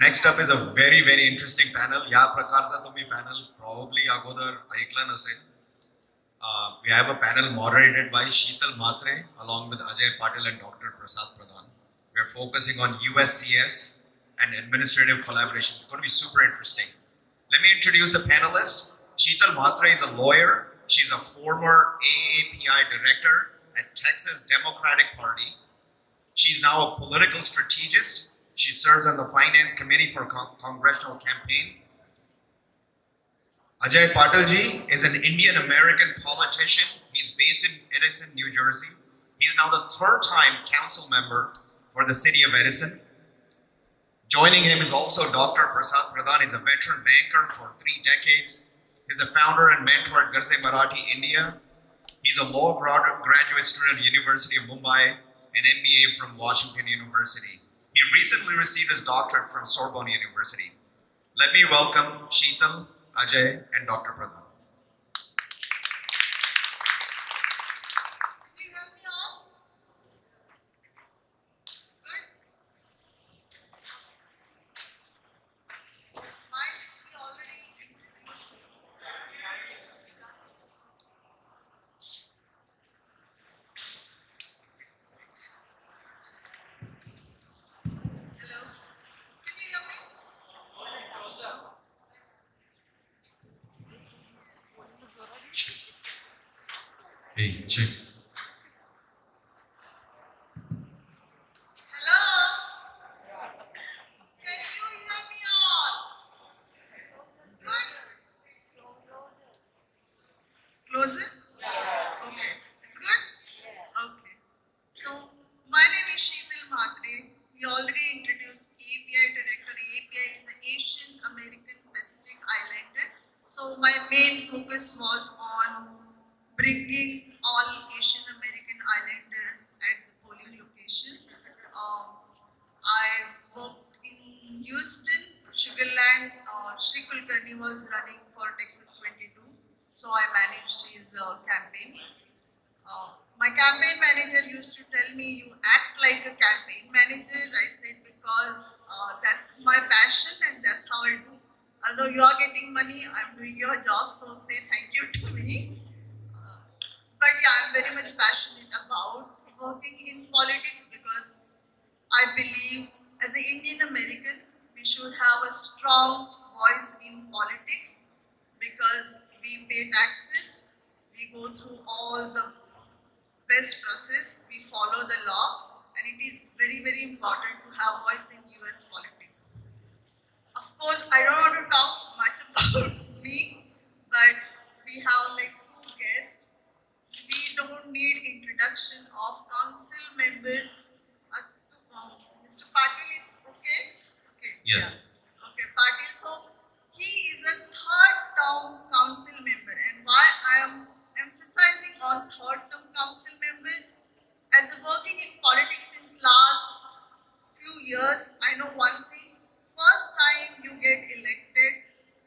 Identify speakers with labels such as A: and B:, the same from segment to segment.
A: Next up is a very, very interesting panel. या प्रकारचा तुम्ही panel probably अगोदर ऐकला नसेल. We have a panel moderated by Sheetal Matre along with Ajay Patil and Dr. Prasad Pradhan. We are focusing on USCS and administrative collaboration. It's going to be super interesting. Let me introduce the panelist. Sheetal Matre is a lawyer. She's a former AAPI director at Texas Democratic Party. She's now a political strategist. She serves on the finance committee for congressional campaign. Ajay Patilji is an Indian-American politician. He's based in Edison, New Jersey. He's now the third time council member for the city of Edison. Joining him is also Dr. Prasad Pradhan. He's a veteran banker for 3 decades. He's the founder and mentor at Garze Marathi India. He's a law graduate student at University of Mumbai and MBA from Washington University. He recently received his doctorate from Sorbonne University. Let me welcome Sheetal, Ajay, and Dr. Pradhan.
B: Can you hear me all? Good. Mine, we already introduced. Hello. Can you hear me?
A: Hey, check.
B: Hello. Can you hear me all? It's good. Close it? Okay. It's good? Okay. So, my name is Sheetal Matre. We already introduced API director. API is an Asian American Pacific Islander. So, my main focus was on bringing all Asian American Islander at the polling locations. I worked in Houston, Sugarland. Shri Kulkarni was running for Texas 22, so I managed his campaign. My campaign manager used to tell me, "You act like a campaign manager." I said, because that's my passion and that's how I do. Although you are getting money, I'm doing your job, so say thank you to me. But yeah, I'm very much passionate about working in politics because I believe as an Indian American, we should have a strong voice in politics because we pay taxes, we go through all the best process, we follow the law, and it is very, very important to have voice in US politics. Of course, I don't want to talk much about me, but we have like 2 guests. We don't need introduction of council member. Mr. Patil is okay? Okay.
A: Yes.
B: Yeah. Okay, Patil. So he is a third term council member. And why I am emphasizing on third term council member? As a working in politics since last few years, I know one thing. First time you get elected,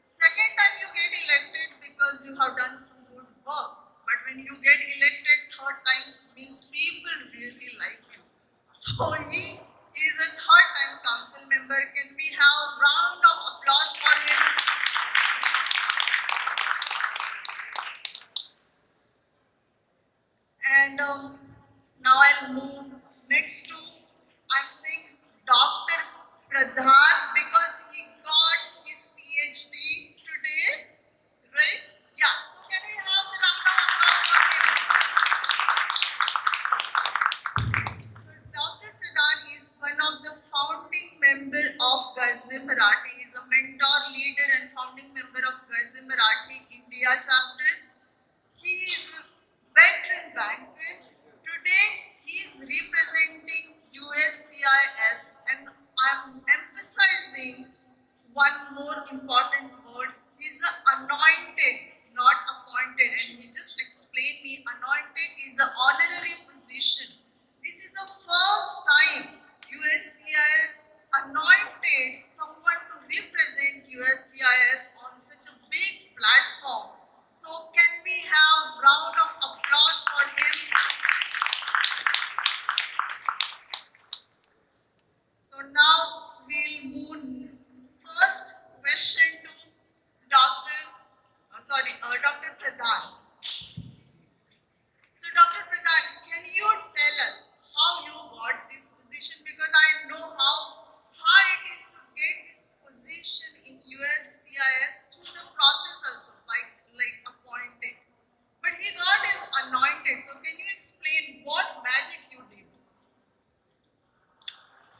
B: second time you get elected because you have done some good work. But when you get elected third times means people really like you. So he is a third time council member. Can we have a round of applause for him? And now I'll move next to, I'm saying Dr. Pradhan because he got his PhD today, right? Yeah, so can we have the round of applause for him? So Dr. Pradhan is one of the founding member of Garze Marathi. He's a mentor, leader and founding member of Garze Marathi India chapter. He is a veteran banker. Today he is representing USCIS, and I'm emphasizing one more important word. He's anointed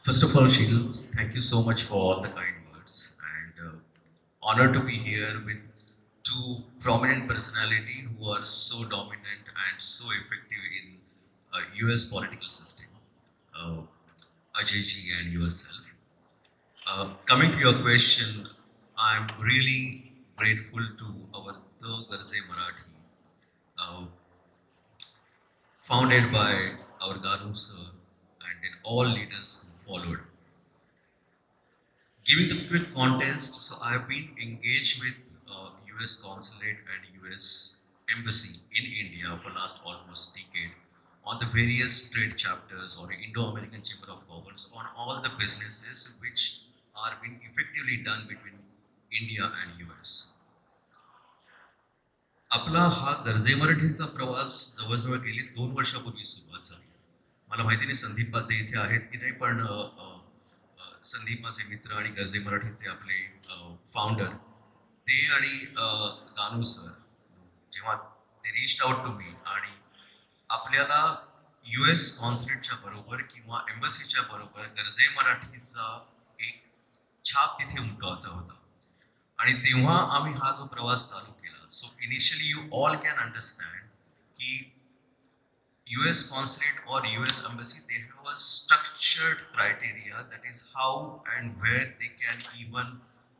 A: First of all, Sheetal, thank you so much for all the kind words, and honored to be here with two prominent personality who are so dominant and so effective in U.S. political system, uh, Ajay ji and yourself. Coming to your question, I'm really grateful to our The Garze Marathi, uh, founded by our Ganu sir and then all leaders who followed. Giving the quick context, so I've been engaged with US consulate and US embassy in India for last almost decade on the various trade chapters or Indo-American Chamber of Commerce on all the businesses which are being effectively done between India and US. आपला हा गर्जे मराठीचा प्रवास जवळजवळ गेली 2 वर्षापूर्वी सुरुवात झाली. मला माहिती नाही संदीप पाध्ये इथे आहेत की नाही, पण संदीप माझे मित्र आणि गर्जे मराठीचे आपले फाउंडर ते आणि गानू सर जेव्हा ते रिच्ड आउट टू मी आणि आपल्याला US कॉन्सुलेटच्या बरोबर किंवा एम्बसीच्या बरोबर गर्जे मराठीचा एक छाप तिथे उमटवायचा होता आणि तेव्हा आम्ही हा जो प्रवास चालू केला. So initially you all can understand की US consulate or US embassy, they have a structured criteria that is how and where they can even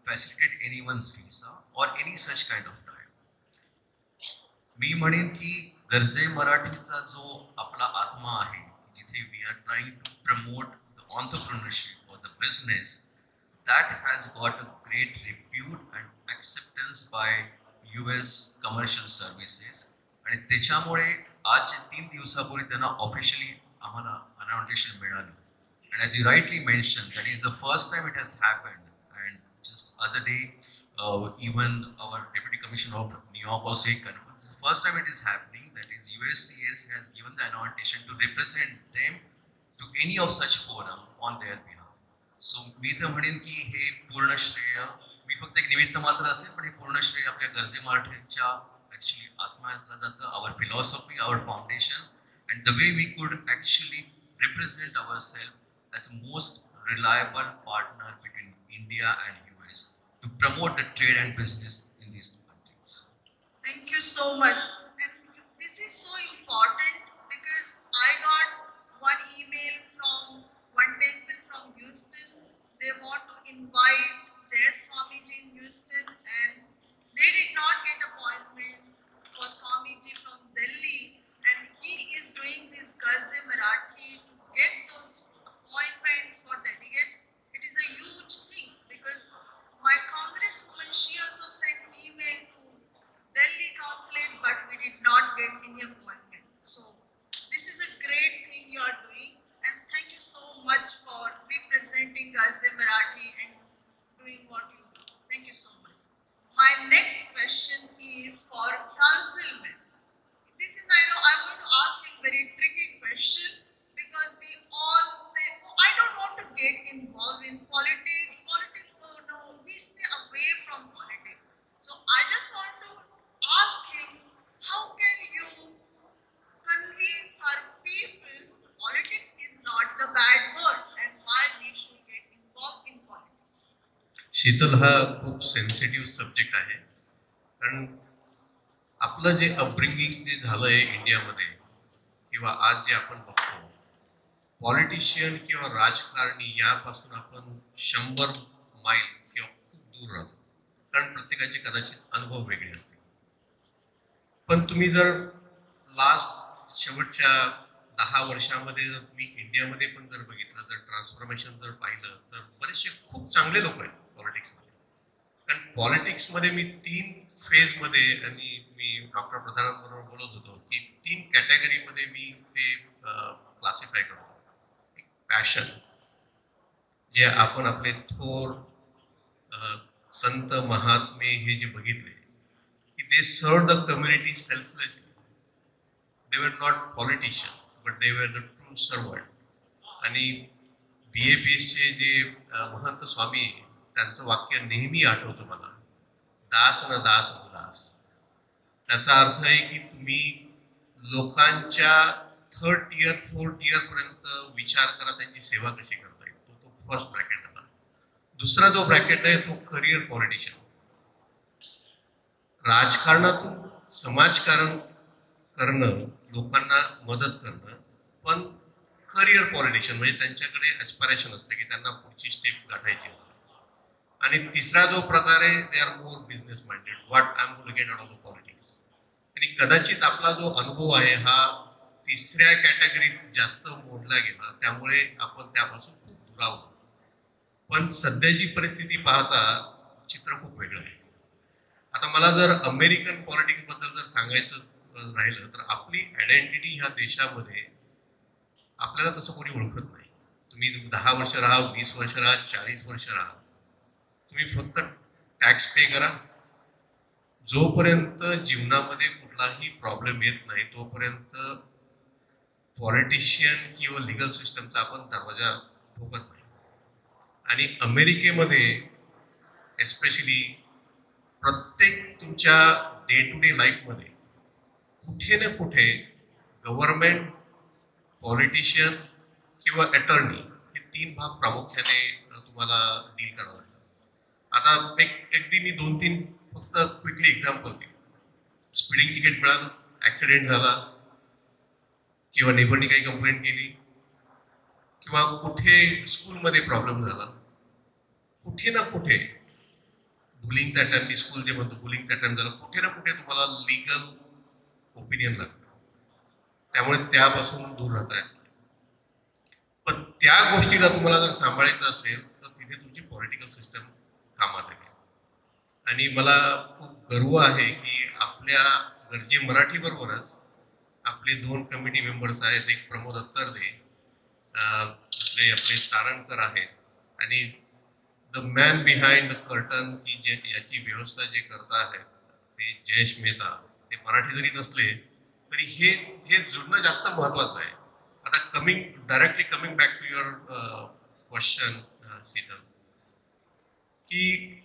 A: facilitate anyone's visa or any such kind of time. मी म्हणेन की गर्जे मराठीचा जो आपला आत्मा आहे जिथे we are trying to promote the entrepreneurship और the business that has got a great repute and acceptance by US commercial services आणि त्याच्यामुळे आज 3 दिवसापूर्वी त्यांना ऑफिशियली आम्हाला अनाउन्सेशन मिळालं. And as you rightly mentioned, that is the first time it has happened. And just other day, even our Deputy Commissioner of New York also confirmed. It's the first time it is happening. That is, USCIS has given the annotation to represent them to any of such forum on their behalf. सो मी तर म्हणेन की हे पूर्ण श्रेय मी फक्त एक निमित्त मात्र असेल, पण हे पूर्ण श्रेय आपल्या गर्जे मराठीच्या ॲक्च्युली आत्म्याला जातं. Our philosophy, our foundation and the way we could actually represent our self as a most reliable partner between India and US to promote the trade and business in these two countries.
B: Thank you so much. And this is so important because I got one email from one temple from Houston. They want to invite their Swamiji in Houston and they did not get appointment for Swamiji from Delhi, and he is doing this Garze Marathi to get those appointments for delegates. It is a huge thing because my congresswoman, she also sent email to Delhi consulate, but we did not get any appointment. So this is a great thing you are doing, and thank you so much for representing Garze Marathi and doing what you do. Thank you so much. My next question is for councilman. This is, I know I'm going to ask a very tricky question because we all say, oh, I don't want to get involved in politics. Politics, oh no, we stay away from politics. So I just want to ask him, how can you convince our people politics is not the bad word and why we should get involved in politics?
C: शीतल हा खूप sensitive subject आहे, कारण आपलं जे upbringing जे झालं आहे इंडियामध्ये किंवा आज जे आपण बघतो, पॉलिटिशियन किंवा राजकारणी यापासून आपण 100 मैल किंवा खूप दूर राहतो, कारण प्रत्येकाचे कदाचित अनुभव वेगळे असतील. पण तुम्ही जर लास्ट शेवटच्या 10 वर्षामध्ये जर तुम्ही इंडियामध्ये पण जर बघितलं, जर ट्रान्सफॉर्मेशन जर पाहिलं, तर बरेचसे खूप चांगले लोक आहेत पॉलिटिक्समध्ये. कारण पॉलिटिक्समध्ये मी 3 फेजमध्ये आणि मी डॉक्टर प्रधानांबरोबर बोलत होतो की 3 कॅटेगरीमध्ये मी ते क्लासिफाय करतो. एक पॅशन, जे आपण आपले थोर संत महात्मे हे जे बघितले की they serve the community selflessly. They were not politician but they were the true servant. आणि BAPSचे जे महंत स्वामी, त्यांचं वाक्य नेहमी आठवतं मला, दास न दास उदास. त्याचा अर्थ आहे की तुम्ही लोकांच्या 3rd tier 4th tier पर्यंत विचार करा, त्यांची सेवा कशी करता येईल. तो फर्स्ट ब्रॅकेट झाला. दुसरा जो ब्रॅकेट आहे तो करिअर पॉलिटिशियन. राजकारणातून समाजकारण करणं, लोकांना मदत करणं, पण करिअर पॉलिटिशियन म्हणजे त्यांच्याकडे ॲस्पिरेशन असते की त्यांना पुढची स्टेप गाठायची असते. आणि तिसरा जो प्रकार आहे they are more business minded, what I am going to get out of the politics. आणि कदाचित आपला जो अनुभव आहे हा तिसऱ्या कॅटेगरीत जास्त मोडला गेला, त्यामुळे आपण त्यापासून खूप दुरावलो. पण सध्याची परिस्थिती पाहता चित्र खूप वेगळं आहे. आता मला जर अमेरिकन पॉलिटिक्सबद्दल जर सांगायचं राहिलं तर आपली आयडेंटिटी ह्या देशामध्ये आपल्याला तसं कोणी ओळखत नाही. तुम्ही 10 वर्ष राहा, 20 वर्ष राहा, 40 वर्ष राहा, तुम्ही फक्त टॅक्स पे करा. जोपर्यंत जीवनामध्ये कुठलाही प्रॉब्लेम येत नाही तोपर्यंत पॉलिटिशियन किंवा लिगल सिस्टमचा आपण दरवाजा ठोकत नाही. आणि अमेरिकेमध्ये एस्पेशली प्रत्येक तुमच्या डे टू डे लाईफमध्ये कुठे ना कुठे गव्हर्नमेंट, पॉलिटिशियन किंवा अटर्नी हे 3 भाग प्रामुख्याने तुम्हाला डील करावं लागतात. आता अगदी मी 2-3 फक्त क्विकली एक्झाम्पल देईन. स्पीडिंग तिकीट मिळालं, ॲक्सिडेंट झाला, किंवा नेबरनी काही कंप्लेंट केली, किंवा कुठे स्कूलमध्ये प्रॉब्लेम झाला, कुठे ना कुठे बुलिंगचा अटॅम्प, मी स्कूल जे म्हणतो बुलिंगचा अटॅम्प झाला, कुठे ना कुठे तुम्हाला लिगल ओपिनियन लागतं. त्यामुळे त्यापासून दूर राहता येत नाही. पण त्या गोष्टीला तुम्हाला जर सांभाळायचं असेल तर तिथे तुमची पॉलिटिकल सिस्टम कामात येते. आणि मला खूप गर्व आहे की आपल्या गरजे मराठीबरोबरच आपले 2 कमिटी मेंबर्स आहेत, एक प्रमोद अत्तरदे, दुसरे आपले तारणकर आहेत, आणि the man behind the curtain की जे याची व्यवस्था जे करता आहेत ते जयेश मेहता. ते मराठी जरी नसले तरी हे जुळणं जास्त महत्त्वाचं आहे. आता directly coming back to your question Sheetal, की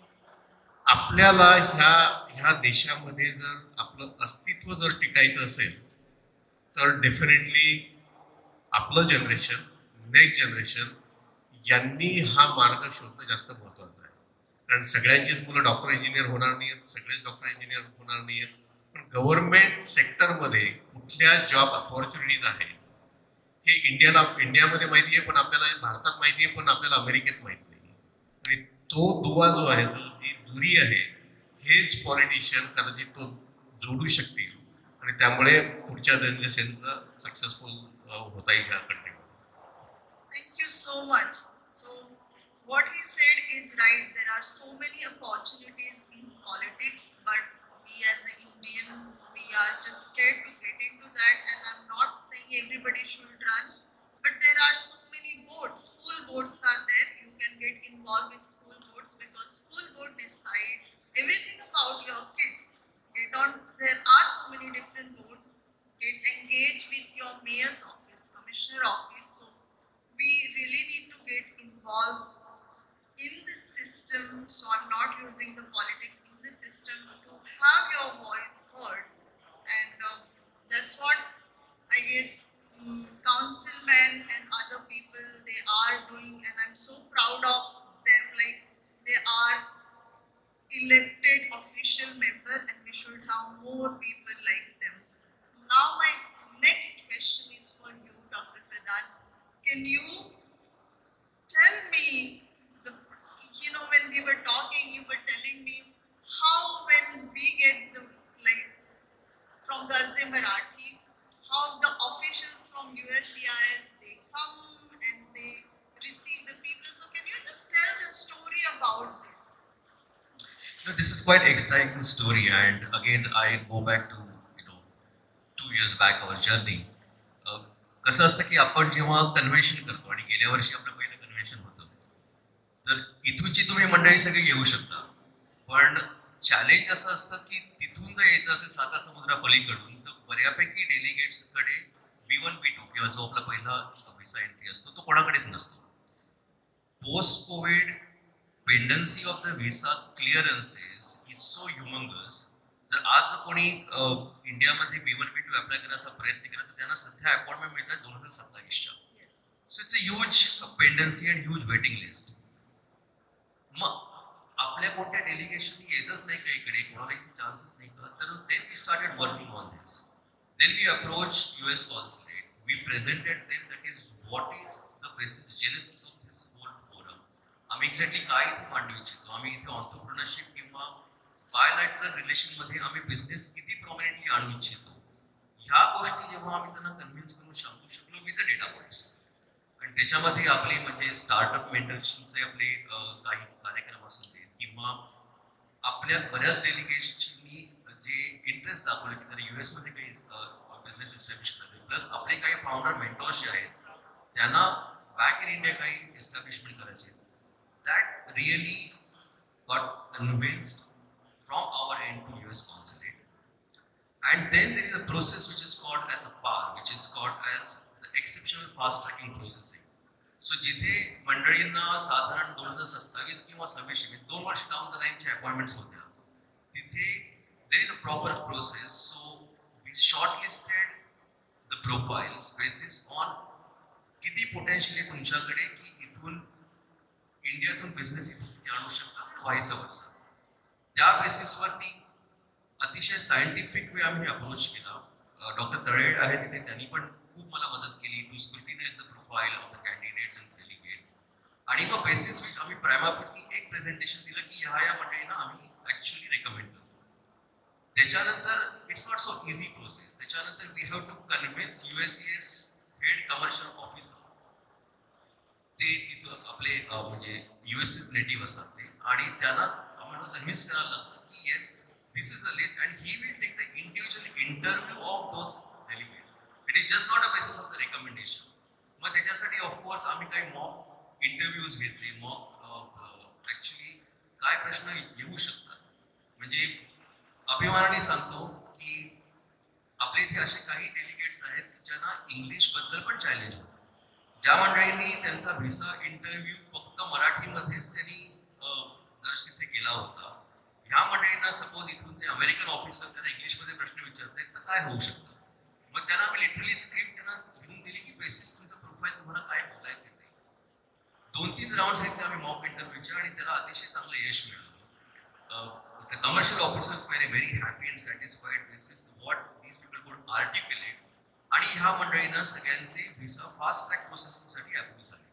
C: आपल्याला ह्या देशामध्ये जर आपलं अस्तित्व जर टिकायचं असेल तर डेफिनेटली आपलं जनरेशन, नेक्स्ट जनरेशन यांनी हा मार्ग शोधणं जास्त महत्त्वाचं आहे. कारण सगळ्यांचीच मुलं डॉक्टर इंजिनियर होणार नाही आहेत, सगळेच डॉक्टर इंजिनियर होणार नाही आहेत. पण गव्हर्नमेंट सेक्टरमध्ये कुठल्या जॉब अपॉर्च्युनिटीज आहे हे इंडियामध्ये माहिती आहे, पण आपल्याला भारतात माहिती आहे, पण आपल्याला अमेरिकेत माहिती नाही. आणि तो दुवा जो आहे, जी दुरी आहे, हेच पॉलिटिशियन कदाचित तो जोडू शकतील आणि त्यामुळे पुढच्या जनरेशनला सक्सेसफुल होता येईल ह्या कंट्रीमध्ये.
B: Thank you so much. So, what he said is right. There are so many opportunities in politics, but we as an Indian, we are just scared to get into that. And I'm not saying everybody should run, but there are so many boards. School boards are there. You can get involved with school boards because school board decide everything about your kids. There are so many different boards. Get engaged with your mayor's office, commissioner office. So we really need to get involved in this system. So I'm not using the politics in the system to have your voice heard. And that's what I guess councilmen and other people, they are doing. And I'm so proud of them. Like, they are elected official member and we should have more people like them. Now my next question is for you, Dr. Pradhan. Can you tell me, when we were talking, you were telling me how when we get from Garze Marathi, how the officials from USCIS, they come and they receive the people. So can you just tell the story about this?
D: This is quite exciting story, and again I go back to 2 years back our journey. कसं असतं की आपण जेव्हा convention करतो आणि गेल्या वर्षी आपलं पहिलं कन्व्हेन्शन होतं, तर इथूनची तुम्ही मंडळी सगळी येऊ शकता, पण चॅलेंज असं असतं की तिथून जर यायचं असेल साता समुद्रापलीकडून तर बऱ्यापैकी डेलिगेट्सकडे B1 B2 किंवा जो आपला पहिला व्हिसा एंट्री असतो तो कोणाकडेच नसतो. Post covid pendency of the visa clearances is so humongous. जर आज कोणी इंडियामध्ये B1 B2 अप्लाय करायचा प्रयत्न केला तर त्यांना सध्या अपॉइंटमेंट मिळतात 2027च्या. So it's a huge huge pendency and huge waiting list. मग आपल्या कोणत्या डेलिगेशन यायचंच नाही का इकडे, कोणाला इथे चान्सेस नाही का, तर then we started working on this. Then we approach US consulate. We presented them that is what is the basis genesis of this whole forum. आम्ही एक्झॅक्टली काय इथे मांडू इच्छितो, आम्ही इथे ऑन्टरप्रिनरशिप किंवा बायलॅटरल रिलेशनमध्ये आम्ही बिझनेस किती प्रॉमिनेंटली आणू इच्छितो, ह्या गोष्टी जेव्हा आम्ही त्यांना कन्व्हिन्स करून सांगू शकलो विथ द डेटा पॉईंट्स. आणि त्याच्यामध्ये आपले म्हणजे स्टार्टअप मेंटरशिपचे आपले काही कार्यक्रम असू देत किंवा आपल्या बऱ्याच डेलिगेशननी जे इंटरेस्ट दाखवले की त्यांना US मध्ये काही बिझनेस एस्टॅब्लिश करायचे, प्लस आपले काही फाउंडर मेंटॉर्स जे आहेत त्यांना बॅक इन इंडिया काही एस्टॅब्लिशमेंट करायचे, that really got convinced from our end to US consulate. And then there is a process which is called as a PAR, which is called as the exceptional fast tracking processing. So जिथे मंडळींना साधारण 2027 किंवा 26 2 वर्ष down the लाईनच्या appointments होत्या, तिथे there is a proper process. So we shortlisted the profiles basis on किती potential तुमच्याकडे की इथून इंडियातून बिझनेस इथे किती आणू शकता आणि व्हाईस वर्सा. त्या बेसिसवरती अतिशय सायंटिफिक वे आम्ही अप्रोच केला. डॉक्टर तळेड आहे तिथे, त्यांनी पण खूप मला मदत केली to scrutinise the profile of the candidates and delegate. आणि मग बेसिस वीच आम्ही प्रायमाफेसी एक प्रेझेंटेशन दिलं की ह्या मंडळींना आम्ही ॲक्च्युली रेकमेंड करतो. त्याच्यानंतर it's not so easy process. त्याच्यानंतर we have to convince USCIS head commercial officer, ते तिथं आपले म्हणजे US नेटिव्ह असतात ते, आणि त्यांना आम्हाला कन्व्हिन्स करायला लागतं की yes this is a list and he will take the individual interview of those delegate. It is just not a basis of the recommendation. मग त्याच्यासाठी ऑफकोर्स आम्ही काही मॉक इंटरव्ह्यूज घेतले. मॉक ॲक्च्युली काय प्रश्न येऊ शकतात, म्हणजे अभिमानाने सांगतो की आपल्या इथे असे काही डेलिगेट्स आहेत की ज्यांना इंग्लिशबद्दल पण चॅलेंज होतं. ज्या मंडळींनी त्यांचा व्हिसा इंटरव्ह्यू फक्त मराठीमध्येच त्यांनी दर्शित केला होता, ह्या मंडळींना सपोज इथूनचे अमेरिकन ऑफिसर त्यांना इंग्लिशमध्ये प्रश्न विचारतात तर काय होऊ शकतं. मग त्यांना आम्ही लिटरली स्क्रिप्ट त्यांना लिहून दिली की बेसिस तुमचं प्रोफाईल तुम्हाला काय बोलायचं ते. 2-3 राऊंड्स घेतले आम्ही मॉक इंटरव्ह्यूचे आणि त्याला अतिशय चांगलं यश मिळालं. The commercial officers were very happy and satisfied. This is what these people could articulate. आणि ह्या मंडळींना सगळ्यांचे व्हिसा फास्ट ट्रॅक प्रोसेसिंगसाठी अप्रूव्ह झाले.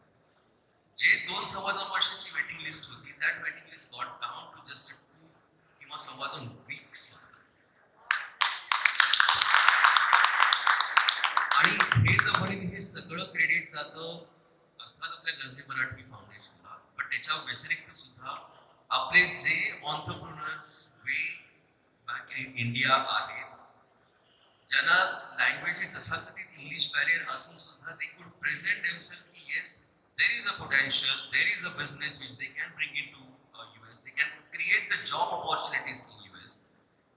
D: जे 2-2.25 वर्षाची वेटिंग लिस्ट होती, that waiting list got down to just 2 किंवा 2.25 वीक्स. आणि हे तर म्हणेन हे सगळं क्रेडिट जातं अर्थात आपल्या गरजे मराठी फाउंडेशनला, पण त्याच्या व्यतिरिक्त सुद्धा आपले जे entrepreneurs way back in India आहेत, ज्यांना लँग्वेज हे तथाकथित इंग्लिश बॅरियर असून सुद्धा दे कुड प्रेझेंट देमसेल्फ की yes there is a potential, there is a business which they can bring into US, they can create the job opportunities in US.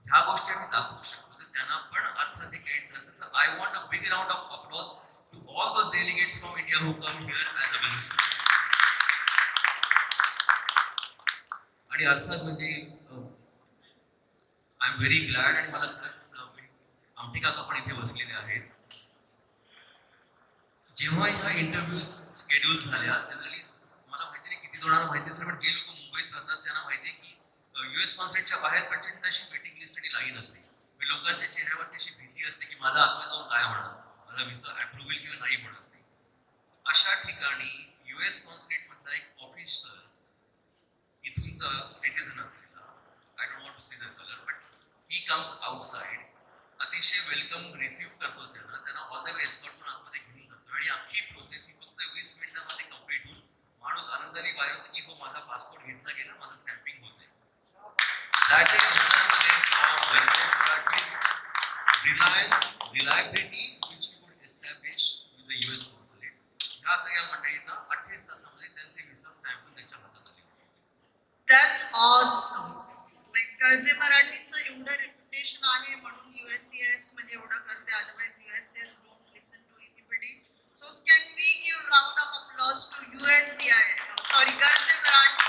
D: ह्या गोष्टी आम्ही दाखवू शकतो, तर त्यांना पण अर्थात हे क्रेडिट जातं. तर I want a big round of applause to all those delegates from India who come here as a business. आणि अर्थात म्हणजे आय एम व्हेरी ग्लॅड, आणि मला खरंच आमटे काका पण इथे बसलेले आहेत. जेव्हा ह्या इंटरव्ह्यूज शेड्यूल झाल्या, जनरली मला माहिती नाही किती जणांना माहिती असेल, पण जे लोक मुंबईत राहतात त्यांना माहिती आहे की US कॉन्सुलेटच्या बाहेर प्रचंड अशी वेटिंग लिस्ट आणि लाईन असते. लोकांच्या चेहऱ्यावरती अशी भीती असते की माझा आतमध्ये जाऊन काय होणार, माझा व्हिसा अप्रूव्हल किंवा नाही होणार नाही. अशा ठिकाणी US कॉन्सुलेटमधला एक ऑफिसर इथूनचा सिटीजन असलेला, आय डोंट वॉन्ट टू से the colour, but he comes outside, अतिशय वेलकम रिसीव्ह करतो त्यांना ऑल द वे एस्कॉर्ट पण आतमध्ये घेऊन जातो. आणि अख्खी प्रोसेस ही फक्त 20 मिनिटांमध्ये कंप्लीट होऊन माणूस आनंदाने बाहेर होतो की हो माझा पासपोर्ट घेतला गेला, माझं स्टॅम्पिंग होतंय. That is the state of reliability which we could establish with the US consulate. ह्या सगळ्या मंडळींना 28 तासामध्ये त्यांचे व्हिसा स्टॅम्प होऊन त्यांच्या हातात आले.
B: That's awesome. Like कर्जे मराठीचं एवढं रेप्युटेशन आहे म्हणून USCIS म्हणजे एवढं करते, otherwise USCIS don't listen to anybody. So can we give round of applause to USCIS? Sorry, कर्जे Marathi.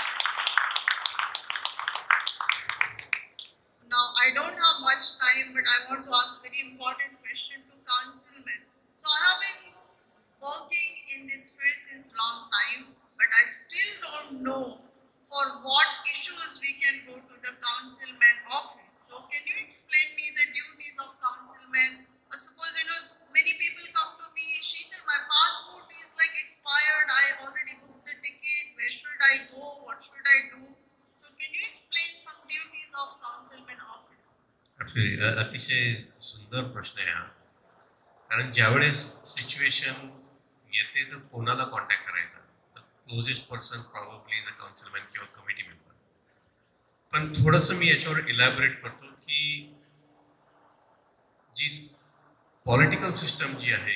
B: So now I don't have much time, but I want to ask very important question to councilmen. So I have been working in this field since long still don't know for what issues we can go to the councilman office. So can you explain me the duties of councilman? Suppose many people come to me, Sheetal, my passport is like expired. I already booked the ticket. Where should I go? What should I do? So can you explain some duties of councilman office?
C: अतिशय सुंदर प्रश्न आहे हा. कारण ज्यावेळेस situation येते तर कोणाला कॉन्टॅक्ट करायचा, तर क्लोजेस्ट पर्सन प्रॉब्ली द काउन्सिलमॅन किंवा कमिटी मेंबर. पण थोडंसं मी याच्यावर इलॅबरेट करतो की जी पॉलिटिकल सिस्टम जी आहे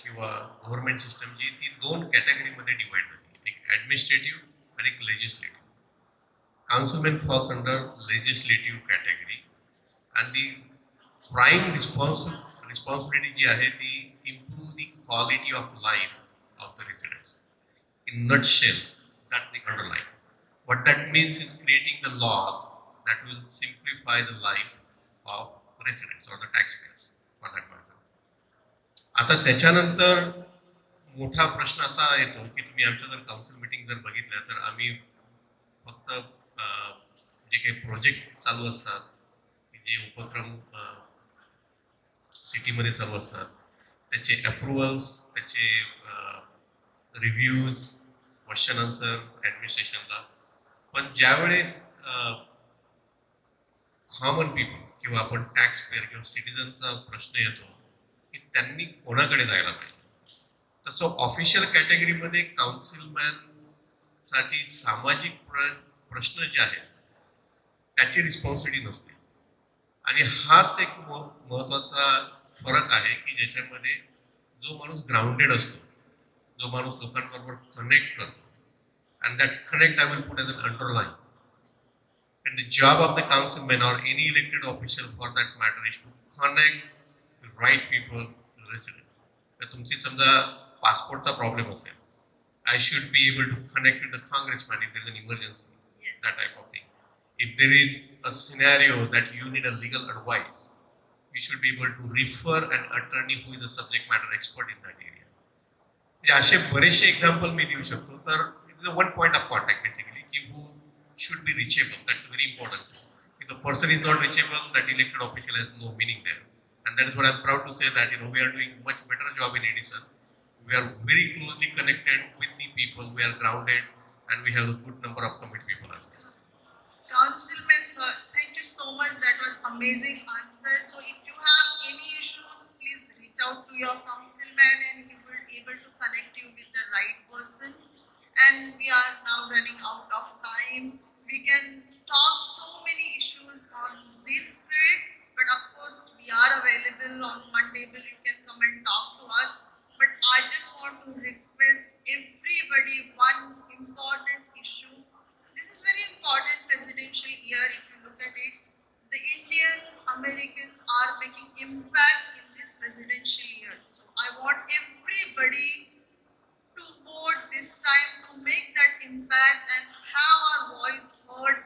C: किंवा गव्हर्नमेंट सिस्टम जी ती दोन कॅटेगरीमध्ये डिवाइड झाली, एक ॲडमिनिस्ट्रेटिव्ह आणि एक legislative. Councilman falls under legislative category, and the prime responsibility जी आहे ती improve the quality of life of the residents. In nutshell, that's the underline. What that means is creating the laws that will simplify the life of residents or the taxpayers for that matter. आता त्याच्यानंतर मोठा प्रश्न असा येतो की तुम्ही आमच्या जर काउन्सिल मीटिंग जर बघितल्या तर आम्ही फक्त जे काही प्रोजेक्ट चालू असतात, जे उपक्रम सिटीमध्ये चालू असतात, त्याचे अप्रुव्हल्स, त्याचे रिव्ह्यूज, क्वेश्चन आन्सर ॲडमिनिस्ट्रेशनला. पण ज्यावेळेस कॉमन पीपल किंवा आपण टॅक्स पेअर किंवा सिटिझनचा प्रश्न येतो की त्यांनी कोणाकडे जायला पाहिजे, तसं ऑफिशियल कॅटेगरीमध्ये काउन्सिलमॅनसाठी सामाजिक प्रश्न जे आहेत त्याची रिस्पॉन्सिबिलिटी नसते. आणि हाच एक महत्त्वाचा फरक आहे की ज्याच्यामध्ये जो माणूस ग्राउंडेड असतो, जो माणूस लोकांबरोबर कनेक्ट करतो, and that connect I will put as an underline. And the job of the councilman or any elected official for that matter is to connect the right people to resident. तर तुमची समजा पासपोर्टचा problem असेल, I should be able to connect with the congressman if there is an emergency,
B: Yes.
C: that type of thing. If there is a scenario that you need a legal advice, we should be able to refer an attorney who is a subject matter expert in that area. म्हणजे असे बरेचसे example मी देऊ शकतो. तर it's a one point of contact basically की who should be reachable. That's a very important. If the person is not reachable, that elected official has no meaning there. And that is what I'm proud to say that we are doing much better job in Edison. We are very closely connected with the people. We are grounded, and we have a good number of committed people as well.
B: Councilman, sir, thank you so much. That was amazing answer. So if you have any issues, please reach out to your councilman and he will able to connect you with the right person. And we are now running out of time. We can talk so many issues on this field, but of course we are available on one table. You can come and talk to us. But I just want to request everybody one important issue. This is very important presidential year if you look at it. The Indian Americans are making impact in this presidential year. So I want everybody to vote this time to make that impact and have our voice heard,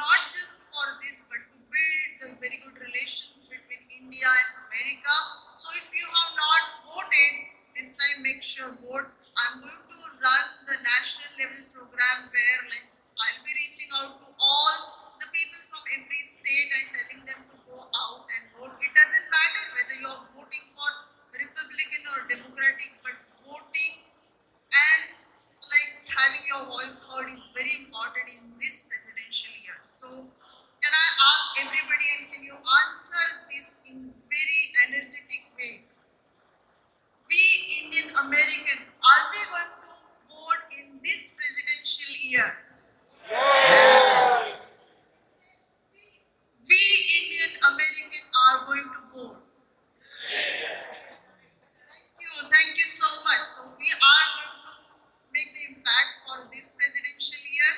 B: not just for this but to build the very good relations between India and America. So if you have not voted this time, make sure vote. I'm going to run the national level program where I'll be reaching out to all the people from every state and telling them to go out and vote. It doesn't matter whether you're voting for Republican or Democratic, but voting and having your voice heard is very important in this presidential year. So can I ask everybody, and can you answer this in very energetic way? We Indian American, are we going to vote in this presidential year? Yes. We Indian American are going to vote. Thank you so much. So we are going to make the impact for this presidential year,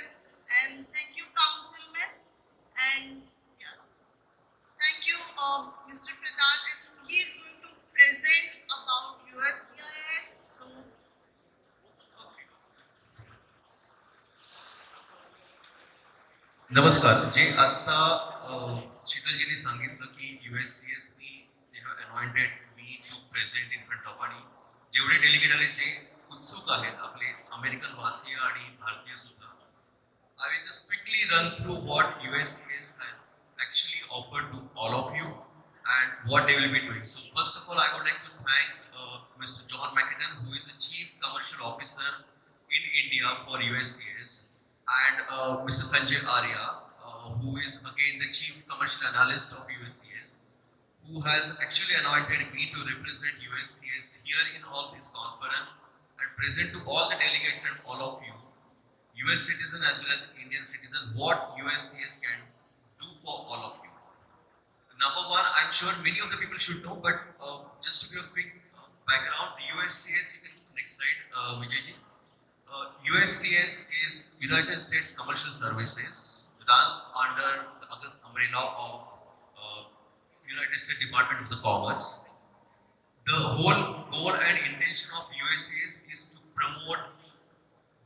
B: and thank you, councilman, and yeah, thank you, Mr. Pradhan, and he is going to present about USCIS. So, okay.
D: नमस्कार. जे आता शीतलजीने सांगितलं की USCISनी they have appointed me to present in front of, आणि जेवढे delegate आले जे उत्सुक आहेत आपले अमेरिकन वासीय आणि भारतीय सुद्धा. I will just quickly run through what USCS has actually offered to all of you and what they will be doing. So first of all, I would like to thank Mr. John McKinnon, who is the Chief Commercial Officer in India for USCS, and Mr. Sanjay Arya, who is again the Chief Commercial Analyst of USCS, who has actually anointed me to represent USCS here in all this conference and present to all the delegates and all of you, US citizen as well as Indian citizen, what USCS can do for all of you. Number one, I'm sure many of the people should know, but just to give a quick background, USCS, you can next slide, Vijayji. USCS is United States Commercial Services, run under the August umbrella of United States Department of the Commerce. The whole goal and intention of USCS is to promote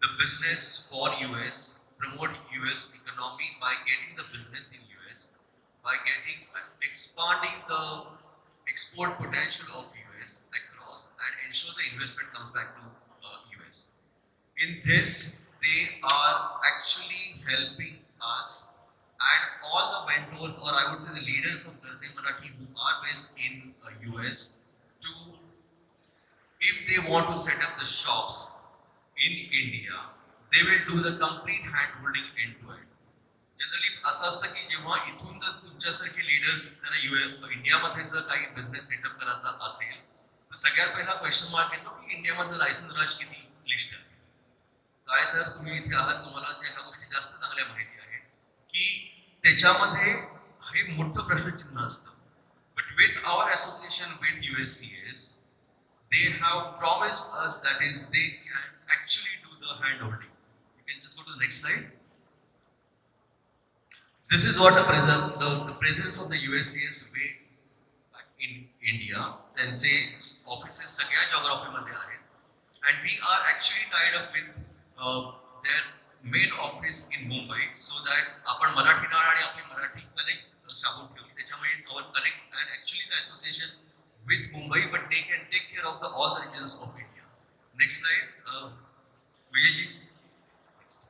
D: the business for US, promote US economy by getting the business in US, by getting expanding the export potential of US across and ensure the investment comes back to US. In this, they are actually helping us and all the mentors, or I would say the leaders of Garzai Marathi who are based in US, to, if they want to set up the shops in India, they will do the complete hand holding end to end. Generally असं असतं की जेव्हा इथून जर तुमच्यासारखे leaders त्यांना इंडियामध्ये जर काही बिझनेस सेटअप करायचा असेल तर सगळ्यात पहिला क्वेश्चन मार्क येतो की इंडियामधलं लायसन्स राज किती लिस्ट आहे. काळे सर तुम्ही इथे आहात, तुम्हाला त्या ह्या गोष्टी जास्त चांगल्या माहिती आहेत की त्याच्यामध्ये हे मोठं प्रश्नचिन्ह असतं. But with our association with USCS, they have promised us that is they can actually do the hand holding. You can just go to the next slide. This is what the presence of the USCS way in India. त्यांचे offices सगळ्या geography मध्ये आहेत and we are actually tied up with their main office in Mumbai so that आपण मराठी नाळ आणि आपली Marathi connect साधून ठेवली. त्याच्यामुळे our connect and actually the association with Mumbai, but they can take care of all the regions of India. Next slide, Vijayji. Next.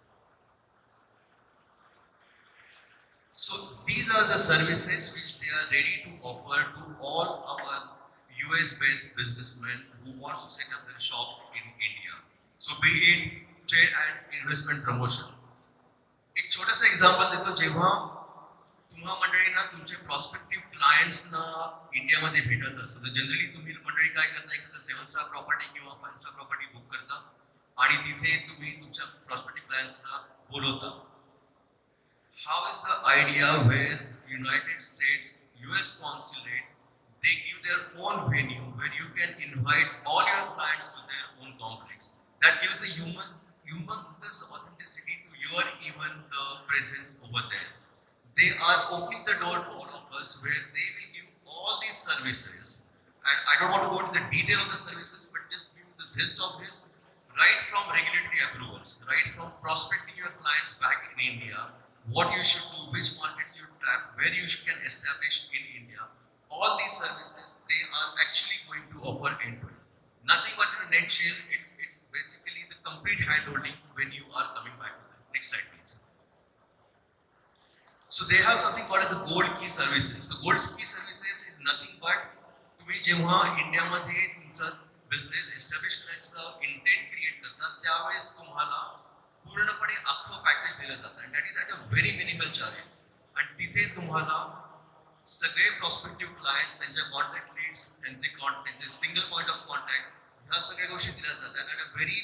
D: So these are the services which they are ready to offer to all our US-based businessmen who wants to set up their shop in India. So be it trade and investment promotion. एक छोटासा example देतो. जेव्हा तुम्हा मंडळींना तुमचे prospective क्लायंट्सना इंडियामध्ये भेटायचं असतं तर जनरली तुम्ही मंडळी काय करता, एखादं 7 स्टार प्रॉपर्टी किंवा 5 स्टार प्रॉपर्टी बुक करता आणि तिथे तुम्ही तुमच्या प्रॉस्पेक्टिव्ह क्लायंट्सना बोलवता. How is the idea where United States US consulate, they give their own venue where you can invite all your clients to their own complex. That gives a humongous authenticity to your even the presence over there. They are opening the door to all of us where they will give all these services, and I don't want to go into the detail of the services but just give the gist of this, right from regulatory approvals, right from prospecting your clients back in India, what you should do, which markets you tap, where you can establish in India, all these services they are actually going to offer end to end. Nothing but in a nutshell, it's basically the complete hand holding when you are coming back to that. Next slide please. So they have something called as a gold key services. The gold key services is nothing but तुम्ही जेव्हा इंडियामध्ये तुमचा business establish करायचा intent create करता त्यावेळेस तुम्हाला पूर्णपणे अख्खं पॅकेज दिलं जातं and that is at a very minimal charges. आणि तिथे तुम्हाला सगळे प्रॉस्पेक्टिव्ह क्लायंट्स, त्यांच्या कॉन्टॅक्ट लीड्स, त्यांचे सिंगल पॉइंट ऑफ कॉन्टॅक्ट, ह्या सगळ्या गोष्टी दिल्या जातात. and I'm very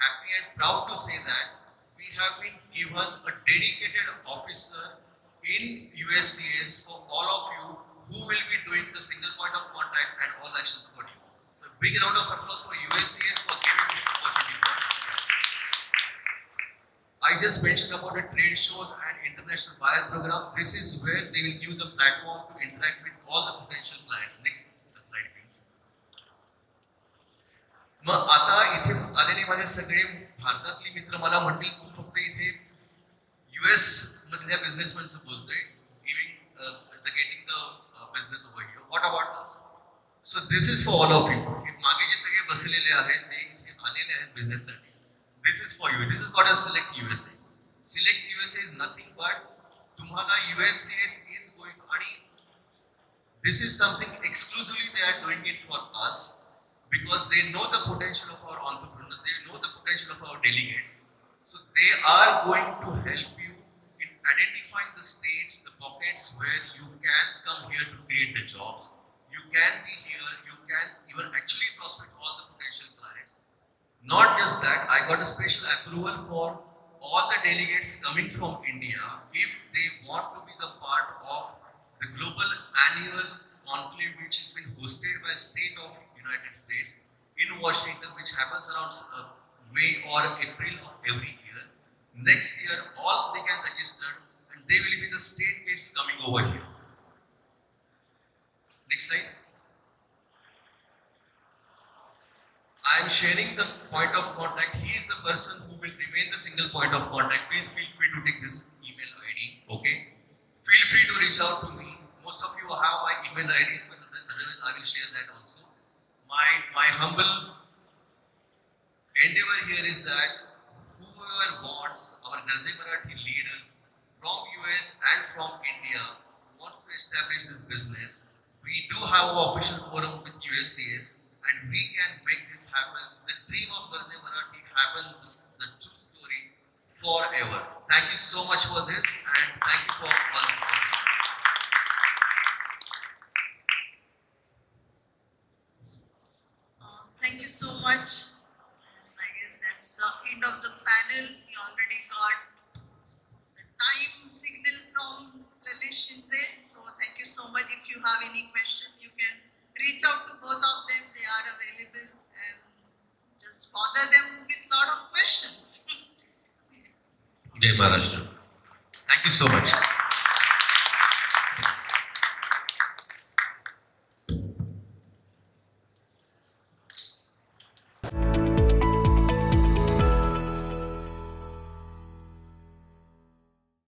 D: happy and proud to say that we have been given a dedicated officer in USCS for all of you who will be doing the single point of contact and all actions for you. So big round of applause for USCS for giving this opportunity for us. I just mentioned about the trade show and international buyer program. This is where they will give the platform to interact with all the potential clients. Next slide please. मग आता इथे आलेले माझे सगळे भारतातले मित्र मला म्हणतील तू फक्त इथे US मधल्या बिझनेसमॅनचं बोलतोय, getting the business over here. What about us? So this is for all of you. मागे जे सगळे बसलेले आहेत ते इथे आलेले आहेत बिझनेससाठी. this is for you. This is called a Select USA. Select USA is nothing but तुम्हाला USCS is going to आणि this is something exclusively they are doing it for us because they know the potential of our entrepreneurs, they know the potential of our delegates. So they are going to help you in identifying the states, the pockets where you can come here to create the jobs. You can be here, you can even actually prospect all the potential clients. Not just that, I got a special approval for all the delegates coming from India if they want to be the part of the global annual conclave which has been hosted by state of United States in Washington, which happens around May or April of every year. Next year, all they can register and they will be the state kids coming over here. Next slide. I am sharing the point of contact. He is the person who will remain the single point of contact. Please feel free to take this email ID. Okay. Feel free to reach out to me. Most of you have my email ID, but otherwise I will share that also. My humble endeavor here is that whoever wants, our Garze Marathi leaders from US and from India wants to establish this business, we do have an official forum with USCS and we can make this happen. The dream of Garze Marathi happen, the true story forever. Thank you so much for this and thank you for all the support.
B: Thank you so much. I guess that's the end of the panel. We already got the time signal from Lalish Shinde. So thank you so much. If you have any question, you can reach out to both of them. They are available and just bother them with lot of questions.
C: जय Maharashtra.
D: Thank you so much.